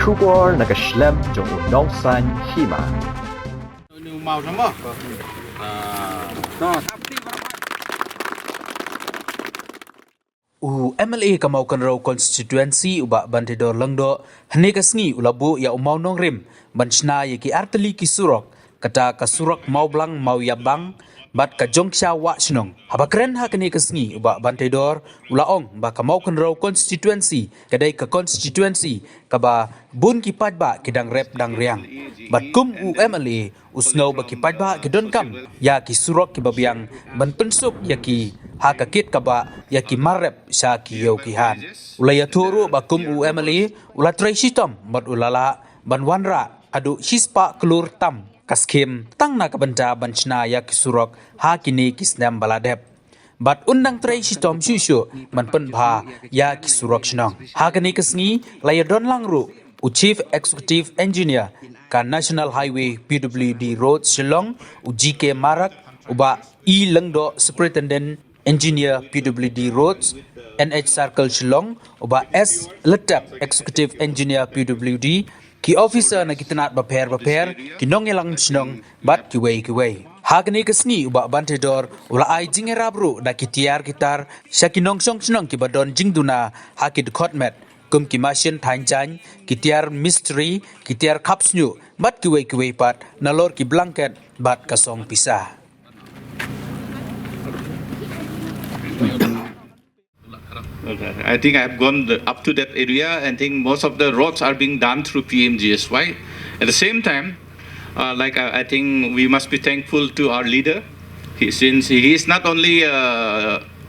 Schubor na Geschlem jong Nong San Hima. Mau sama? MLA kamau kanro constituency uba bantedor langdo hne kasngi ulabu ya umau nong rim banchna ye ki arteli ki surok kata ka surok mau blang mau yabang bat ka jongsha wa shnong habakren ha kne kasngi uba bantedor ulaong ba kamau kanro constituency kadai ka constituency kaba bun ki pajba kidang rep dang riang bat kum MLA usngau ba ki pajba kidon kam ya ki surok ki babiang ban pensuk ya ki ha kakit kaba ya ki marrep sha ki yo ki han ulaya turu bakum MLA ula traisitom mat ulala banwanra adu hispa kelur tam kaskim tang na kabanta banchna ya ki surok ha kini kisnam baladep bat undang traisitom shushu man penbha ya ki surok shnong ha kini kasngi layadon langru Chief Executive Engineer ka National Highway PWD Road Shillong GK Marak uba Lengdo Superintendent Engineer PWD Roads NH Circle Shillong uba S Letap Executive Engineer PWD ki officer na kitanat baper ki nong elang shnong bat ki way hagni kasni uba bantedor ula ai jingerabru da kitiar gitar shakinong shnong ki badon jingduna hakid khotmet kum ki machine thainjan kitiar mystery kitiar kapsnyu bat ki way pat nalor ki blanket bat kasong pisah. Okay. I think I've gone up to that area and think most of the roads are being done through PMGSY. At the same time, I think we must be thankful to our leader. Since he is not only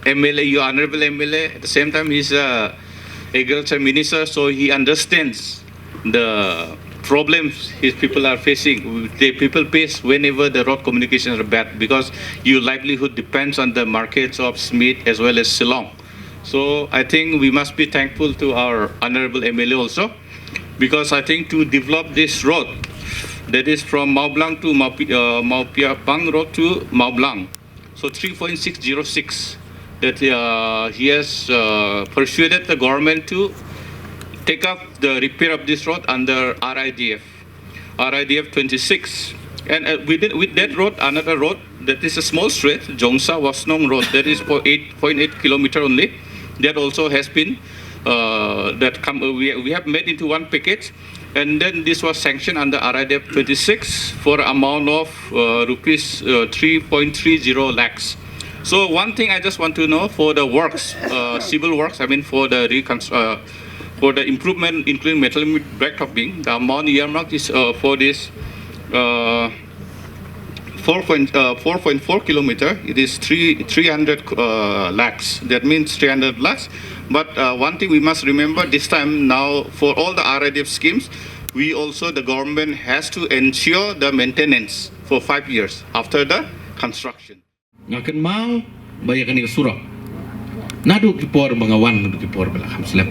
MLA, your honorable MLA, at the same time he's agriculture minister, so he understands the problems his people are facing. The people face whenever the road communications are bad because your livelihood depends on the markets of Smith as well as Shillong. So I think we must be thankful to our honorable MLA also, because I think to develop this road, that is from Mau Blang to Maupiapang Road to Mau Blang, so 3.606, that he has persuaded the government to take up the repair of this road under RIDF 26. And with that road, another road, that is a small stretch, Jongsa Wasnong Road, that is for 8.8 kilometer only. That also has been, we have made into one package. And then this was sanctioned under RIDF 26 for amount of rupees 3.30 lakhs. So one thing I just want to know for the works, civil works, I mean for the improvement, including metal backtopping, the amount earmarked is for this 4.4 kilometer. It is 300 lakhs. That means 300 lakhs. But one thing we must remember this time now, for all the RIDF schemes, we also, the government has to ensure the maintenance for 5 years after the construction. Ngakan mau bayakan ke surau. Nadu kipor bangawan nadu kipor belakang selap.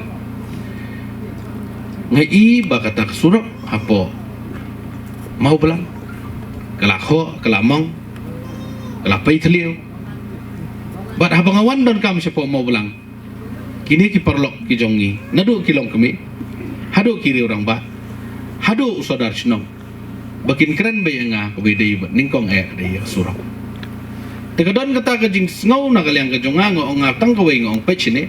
Ngai bakata ke surau hapo mau belang kelakho kelamong kelapai teliu. Bat habangawan don kam siapa mau belang. Kini kiparlok ki jongi. Nadu kilong kami. Hadu kiri orang ba. Hadu saudar senong. Bakin keren bayanga kebedai bat ningkong dia surau. Tekadon kata kajing ngau na kaliang kajonga ngong tang kawai ngong pech ni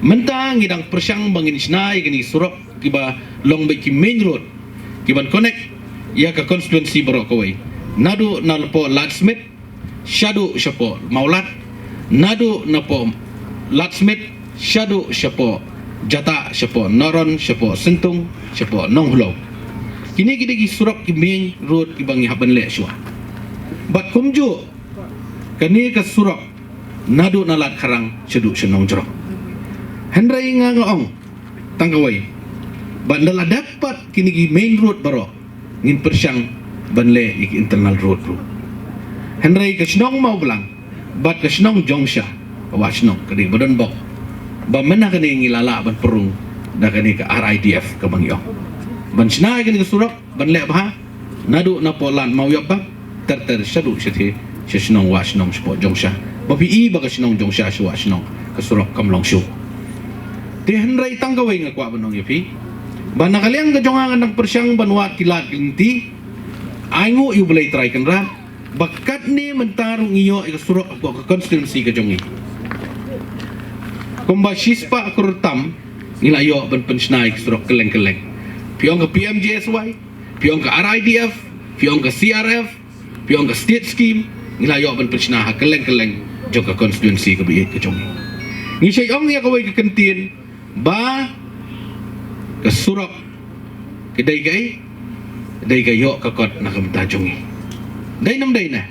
mentang ngidang persyang bangin snai gini surok kiba long beki main road kiban connect ya ka constituency borok kawai nadu nalpo ladsmith shadu shapo maulat nadu napo ladsmith shadu shapo jata shapo noron shapo sentung shapo nonghulo kini kini surok ki main road kibang haban le shwa bat kumju kani ka surok nadu nalat karang cedu senong jorok hendrai ngaong tangkawai bandala dapat kini gi main road baro ngin persyang banle ik internal road ru hendrai ka senong mau belang bat ka senong jongsha wa senong kadi badan bok ba mena kani ngilala ban perung da kani ka RIDF ka bangyo ban snai kani ka surok banle bah nadu na polan mau yapa ter sedu sethi Shishnong wa shnong shpo jongsha. Bapi baga shnong jongsha shwa shnong kasurok kamlong shu. Te hanrai tangkawai nga kwa banong yapi. Ban nakaliang kajongangan ng persyang banwat kilat kinti. Aingo yu belai try kan rat. Bakat ni mentarung iyo ikasurok ako ka constituency kajongi. Kumba shispa kurtam nilayo ban pensnai ikasurok keleng-keleng. Piong ke PMJSY, piong ke RIDF, piong ke CRF, piong ke state scheme nilayo ban pensnai keleng-keleng jok ka constituency ka biit kajongi. Ngisay ong niya kaway kakantin ba kasurok kedai kayo kakot nakamtajongi. Day nam day na.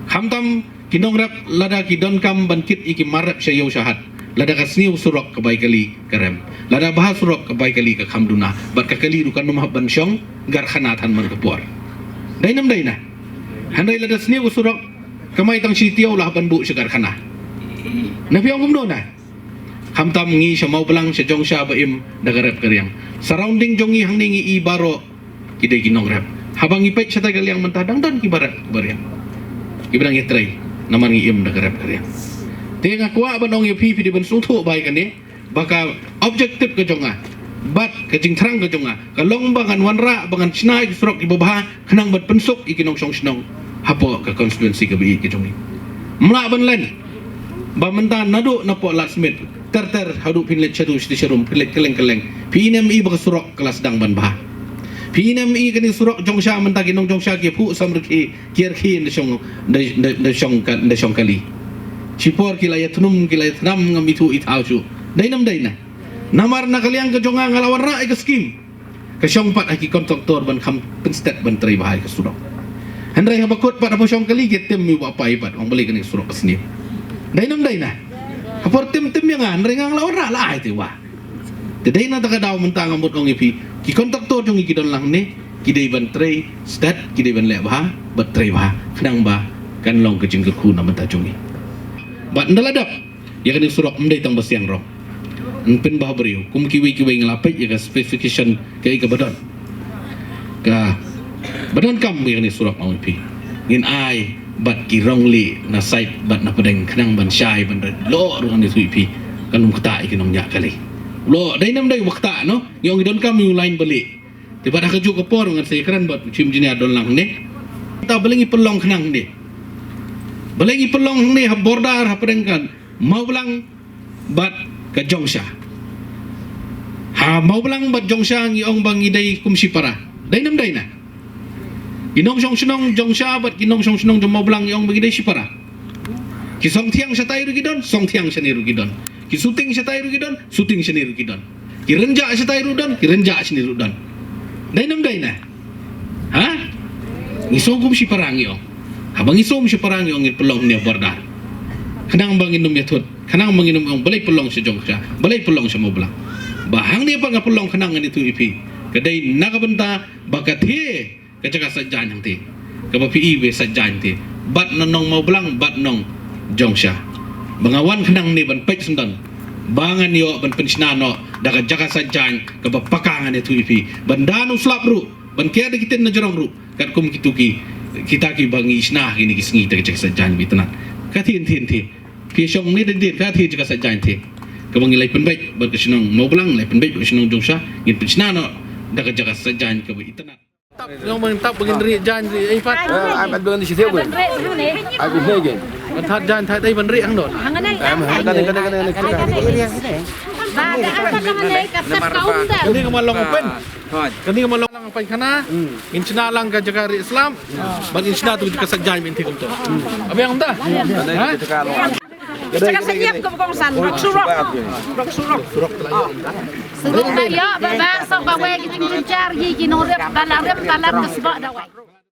Hamtam kinong rap lada kidon kam bankit iki marap siya yaw syahat. Lada kasniw surok kabay kali karem. Lada bahas surok kabay kali ka kamduna. Bat kakali rukan numah bansyong gar khanatan man kapuar. Day nam day na. Handay lada sniw surok kamay tang sitiyaw lah banbu siya gar khana. Napiyong kumdo na. Hamtam ngi siya mau belang siya jong siya baim dagarap karyang. Surrounding jongi hang ningi ibaro kidai kinong rap. Habang ipet siya tagal yang mentadang dan kibarat karyang. Ibrang itray naman ngi im dagarap karyang. Tinga kuwa banong ipi di ban sutu bay kani baka objektif ka jonga. Bat kajing terang ka jonga. Kalong bangan wanra bangan sinay surok ibabaha kanang bat pensuk ikinong song hapo ka constituency ka bi ka jongi. Mla ban len. Ba mentan nadu na po last minute. Ter hadu pinlet chadu sti serum pinlet keleng PNMI baka surok kelas dang ban bah. PNMI kani surok jongsha menta kinong jongsha ki pu samrki kierki de shong kali. Cipor kilaya tunum kilaya tanam ngamitu itausu. Dainam daina. Namar na kaliang ka jonga ngalawan ra ka skim. Ka shong pat aki kontraktor ban kam penstet ban trai bahai ka surok. Handrai habakot pat apa shong kali getem mi ba pai pat ong balik kani surok kasni. Dainam daina. Kapor tim-tim yang andre ngang lawan ra lah itu wah. Tedai na takadaw mentang amot ong ipi. Ki kontraktor jong ikidon lang ni kidai ban tray stat kidai ban lek bah bat tray bah kenang bah kan long kejing ke ku na menta jongi. Bat ndaladap ya kan surok mendai tang basiang ro. Pen bah beriu kum kiwi ngelapet ya ka specification ke badon. Ka badon kam ya kan surok ong ipi. Ngin ai bat kirongli na site bat na pedeng kenang ban syai ban lo ruang itu ipi kanum kata ikinong nya kali lo dai nam dai wakta no yung idon kam yung line balik tiba dah keju kepor ngan saya keren bat cim jini adon lang ne ta belengi pelong kenang ne belengi pelong ne ha bordar ha pedeng kan mau belang bat ka jongsha ha mau belang bat jongsha ngi ong bang idai kumsi para dai nam dai na Kinong song jongsha bat kinong song jom mau belang yang bagi dai sipara. Ki song tiang sa tayo gidon, song tiang sa niru gidon. Ki suting sa tayo gidon, suting sa niru gidon. Ki renja sa tayo don, ki renja sa niru don. Dai nam dai na. Ha? Ngisong kum sipara ngiyo. Habang isom sipara ngiyo ngit pelong ni bordar. Kanang banginom yatot, kanang banginom ang balay pelong sa jongsha, balay pelong sa mau belang. Bahang ni pa nga pelong kanang itu ipi. Kadai nakabenta bakat he kacaka sajjan yang ti kapapi iwe sajjan ti bat nanong mau belang bat nong jongsha bangawan kenang ni ban pech sundan bangan yo ban pensnano daga jaka sajjan kapapakangan itu ipi bandanu slap ru ban kia de kiten na jorong ru kat kum kituki kita ki bangi isna ini kisngi ta kacaka sajjan bitna katin ti pi syong ni den ka ti jaka sajjan ti kabangi lai penbek bat kesinong mau belang lai penbek kesinong jongsha ngin pensnano daga jaka sajjan kabitna yang mantap begin ri jan ri ai pat ai bắt đường đi xí theo quên ai bị hơi kì ban thật jan thật ai ban ri ang don cái này ba đã ăn con này cặp sắp cấu đó kani ka malong open kani ka malong ang pankana insna lang ka jaga ri Islam ban insna tu ka sajjan bin tikum to abi ang da Cakap senyap ke Bukongsan, surok. Sebelum saya, babang sampai kita mencari, kita norep, dalam kesebak dawai.